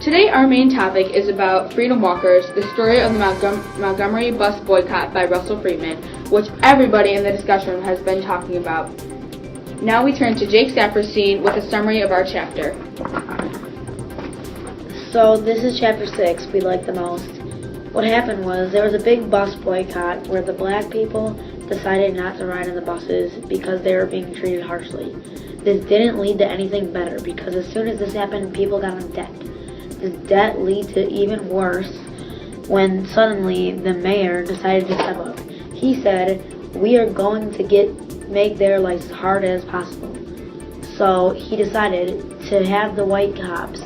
Today our main topic is about freedom walkers, the story of the Montgomery bus boycott by Russell Freeman, which everybody in the discussion room has been talking about. Now we turn to Jake Saperstein with a summary of our chapter. So this is chapter 6, we like the most. What happened was there was a big bus boycott where the black people decided not to ride on the buses because they were being treated harshly. This didn't lead to anything better because as soon as this happened, people got in debt. This debt led to even worse when suddenly the mayor decided to step up. He said, we are going to make their lives as hard as possible. So he decided to have the white cops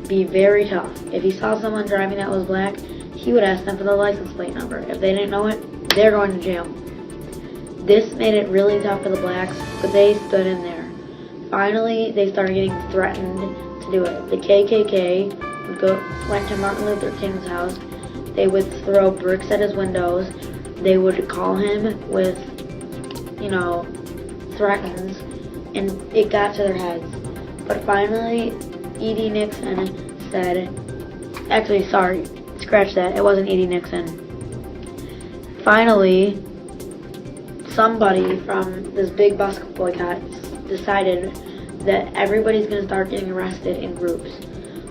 be very tough. If he saw someone driving that was black, he would ask them for the license plate number. If they didn't know it, they're going to jail. This made it really tough for the blacks, but they stood in there. Finally, they started getting threatened to do it. The KKK went to Martin Luther King's house. They would throw bricks at his windows. They would call him with, threats, and it got to their heads. But finally, E.D. Nixon said, scratch that, it wasn't E.D. Nixon. Finally, somebody from this big bus boycott decided that everybody's going to start getting arrested in groups.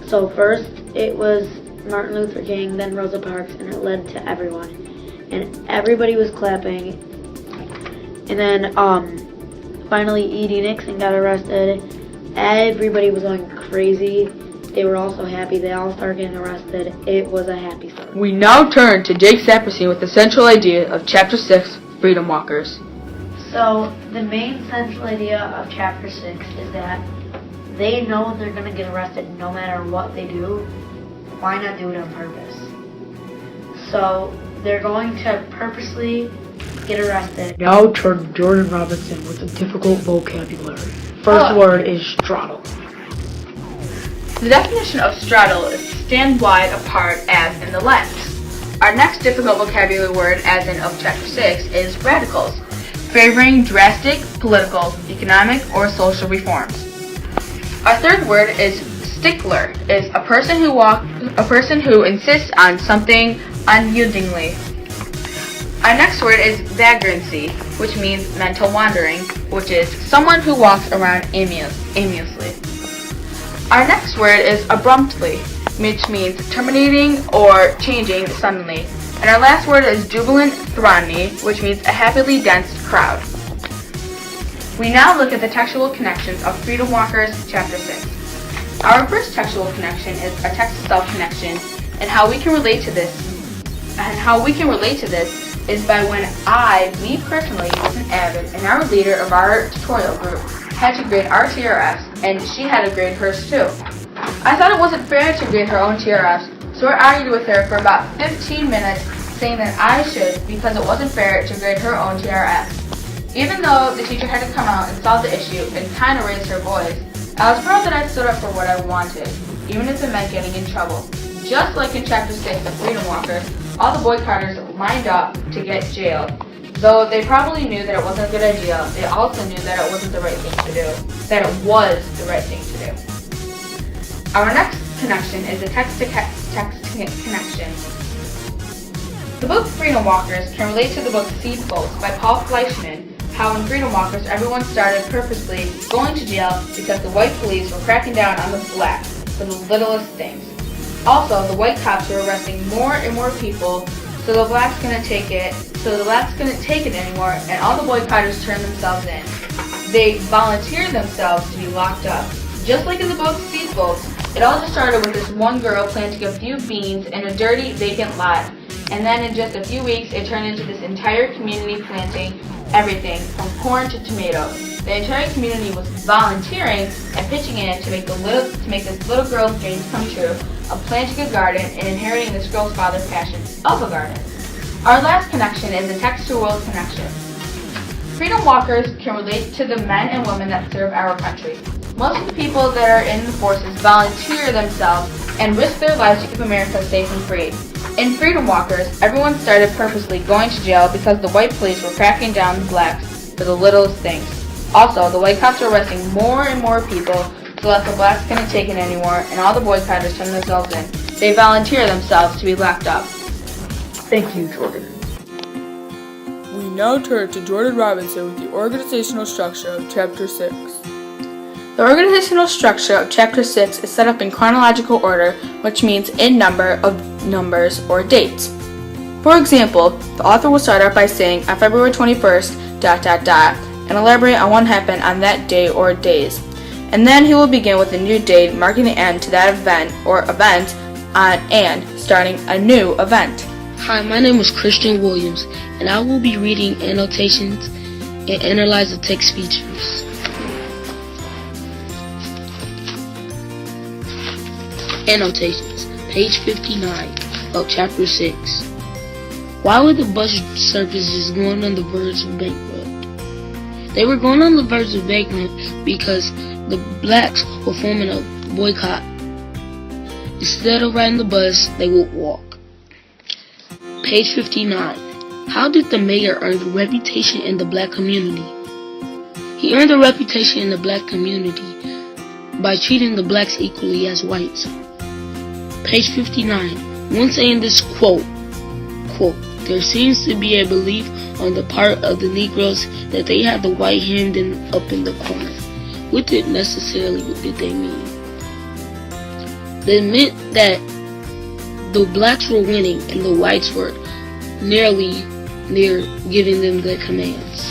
So first it was Martin Luther King, then Rosa Parks, and it led to everyone. And everybody was clapping. And then finally E.D. Nixon got arrested. Everybody was going crazy. They were also happy. They all started getting arrested. It was a happy story. We now turn to Jake Saperstein with the central idea of Chapter 6, Freedom Walkers. So the main central idea of Chapter 6 is that they know they're going to get arrested no matter what they do. Why not do it on purpose? So they're going to purposely get arrested. Now turn to Jordan Robinson with a difficult vocabulary. First word is straddle. The definition of straddle is to stand wide apart as in the left. Our next difficult vocabulary word, as in of Chapter 6, is radicals, favoring drastic political, economic, or social reforms. Our third word is stickler, is a person who insists on something unyieldingly. Our next word is vagrancy, which means mental wandering, which is someone who walks around aimlessly. Our next word is abruptly, which means terminating or changing suddenly. And our last word is jubilant throng, which means a happily dense crowd. We now look at the textual connections of Freedom Walkers, Chapter 6. Our first textual connection is a text-to-self connection, and how we can relate to this is by when me personally, was an avid and our leader of our tutorial group, had to grade our TRFs, and she had to grade hers too. I thought it wasn't fair to grade her own TRFs, so I argued with her for about 15 minutes, saying that I should because it wasn't fair to grade her own TRFs. Even though the teacher had to come out and solve the issue and kind of raise her voice, I was proud that I stood up for what I wanted, even if it meant getting in trouble. Just like in Chapter 6 of Freedom Walkers, all the boycotters lined up to get jailed. Though they probably knew that it wasn't a good idea, they also knew that it wasn't the right thing to do. That it was the right thing to do. Our next connection is a text-to-text connection. The book Freedom Walkers can relate to the book Seed Folks by Paul Fleischman, how in Freedom Walkers everyone started purposely going to jail because the white police were cracking down on the blacks for the littlest things. Also, the white cops were arresting more and more people, so the blacks couldn't take it anymore, and all the boycotters turned themselves in. They volunteered themselves to be locked up. Just like in the book Seed Folks, it all just started with this one girl planting a few beans in a dirty, vacant lot, and then in just a few weeks it turned into this entire community planting everything from corn to tomatoes. The entire community was volunteering and pitching in to make this little girl's dreams come true of planting a garden and inheriting this girl's father's passion of a garden. Our last connection is a text-to-world connection. Freedom Walkers can relate to the men and women that serve our country. Most of the people that are in the forces volunteer themselves and risk their lives to keep America safe and free. In Freedom Walkers, everyone started purposely going to jail because the white police were cracking down the blacks for the littlest things. Also, the white cops were arresting more and more people, that the blacks couldn't take it anymore, and all the boycotters turned themselves in. They volunteer themselves to be locked up. Thank you, Jordan. We now turn to Jordan Robinson with the organizational structure of Chapter 6. The organizational structure of Chapter 6 is set up in chronological order, which means in number of numbers or dates. For example, the author will start out by saying on February 21st, ... and elaborate on what happened on that day or days. And then he will begin with a new date marking the end to that event or events and starting a new event. Hi, my name is Cristion Williams, and I will be reading annotations and analyze the text features. Annotations, page 59 of Chapter 6. Why were the bus services going on the verge of bankrupt? They were going on the verge of bankrupt because the blacks were forming a boycott. Instead of riding the bus, they would walk. Page 59. How did the mayor earn a reputation in the black community? He earned a reputation in the black community by treating the blacks equally as whites. Page 59. When saying this quote, there seems to be a belief on the part of the Negroes that they had the white hand up in the corner. What did they mean? They meant that the blacks were winning and the whites were near giving them the commands.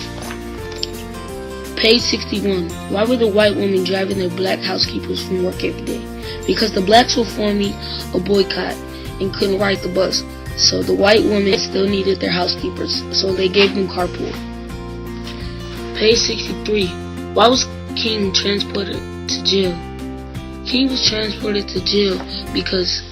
Page 61. Why were the white women driving their black housekeepers from work every day? Because the blacks were forming a boycott and couldn't ride the bus. So the white women still needed their housekeepers, so they gave them carpool. Page 63. Why was King transported to jail? King was transported to jail because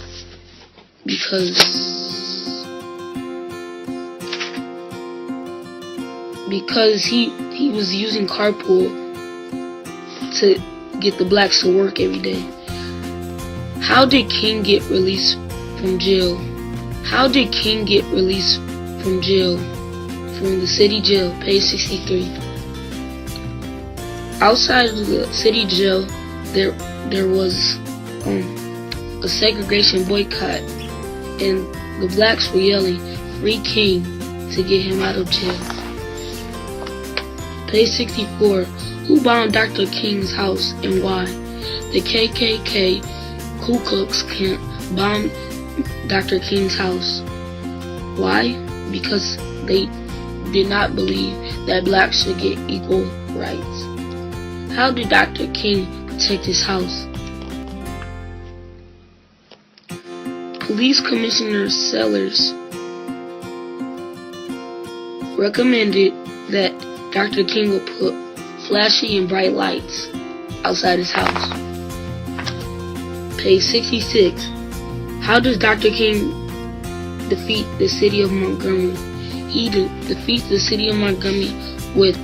he was using carpool to get the blacks to work every day. How did King get released from jail? From the city jail, page 63. Outside of the city jail, there was a segregation boycott, and the blacks were yelling, "Free King," to get him out of jail. Page 64. Who bombed Dr. King's house and why? The KKK Ku Klux Klan bombed Dr. King's house. Why? Because they did not believe that blacks should get equal rights. How did Dr. King protect his house? Police Commissioner Sellers recommended that Dr. King would put flashy and bright lights outside his house. Page 66. How does Dr. King defeat the city of Montgomery? He defeats the city of Montgomery with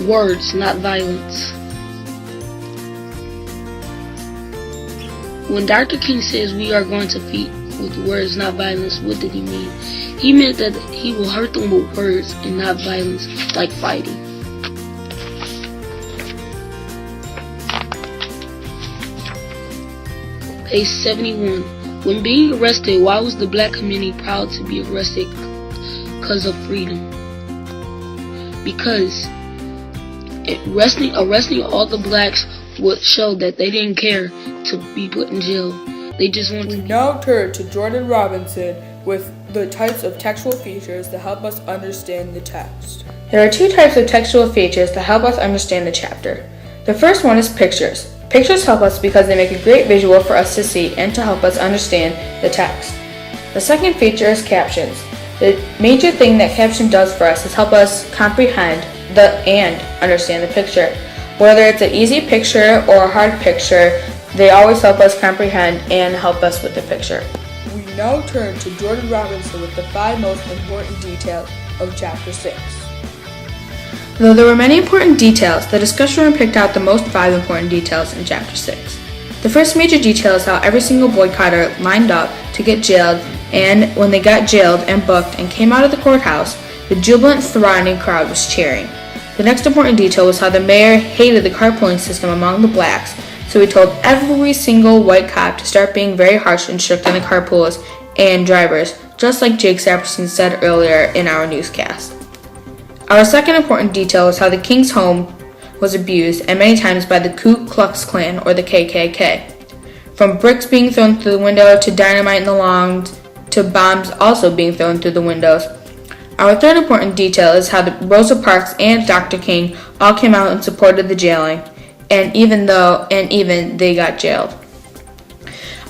words, not violence. When Dr. King says we are going to defeat with words, not violence, what did he mean? He meant that he will hurt them with words and not violence, like fighting. Page 71. When being arrested, why was the black community proud to be arrested? Because of freedom. Because arresting all the blacks would show that they didn't care to be put in jail. They just wanted to. We now turn to Jordan Robinson with the types of textual features that help us understand the text. There are two types of textual features that help us understand the chapter. The first one is pictures. Pictures help us because they make a great visual for us to see and to help us understand the text. The second feature is captions. The major thing that caption does for us is help us comprehend and understand the picture. Whether it's an easy picture or a hard picture, they always help us comprehend and help us with the picture. We now turn to Jordan Robinson with the 5 most important details of Chapter 6. Though there were many important details, the discussion room picked out the most 5 important details in Chapter 6. The first major detail is how every single boycotter lined up to get jailed, and when they got jailed and booked and came out of the courthouse, the jubilant, surrounding crowd was cheering. The next important detail was how the mayor hated the carpooling system among the blacks, so he told every single white cop to start being very harsh and strict on the carpoolers and drivers, just like Jake Saperstein said earlier in our newscast. Our second important detail is how the king's home was abused, and many times by the Ku Klux Klan or the KKK. From bricks being thrown through the window to dynamite in the lawns to bombs also being thrown through the windows. Our third important detail is how the Rosa Parks and Dr. King all came out and supported the jailing, and even they got jailed.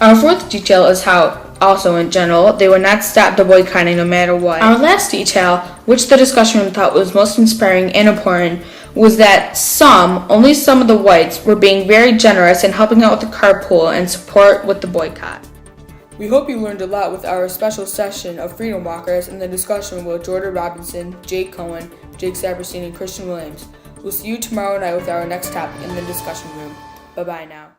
Our fourth detail is how, also in general, they would not stop the boycotting no matter what. Our last detail, which the discussion room thought was most inspiring and important, was that only some of the whites were being very generous in helping out with the carpool and support with the boycott. We hope you learned a lot with our special session of Freedom Walkers and the discussion with Jordan Robinson, Jake Cohen, Jake Saperstein, and Cristion Williams. We'll see you tomorrow night with our next topic in the discussion room. Bye-bye now.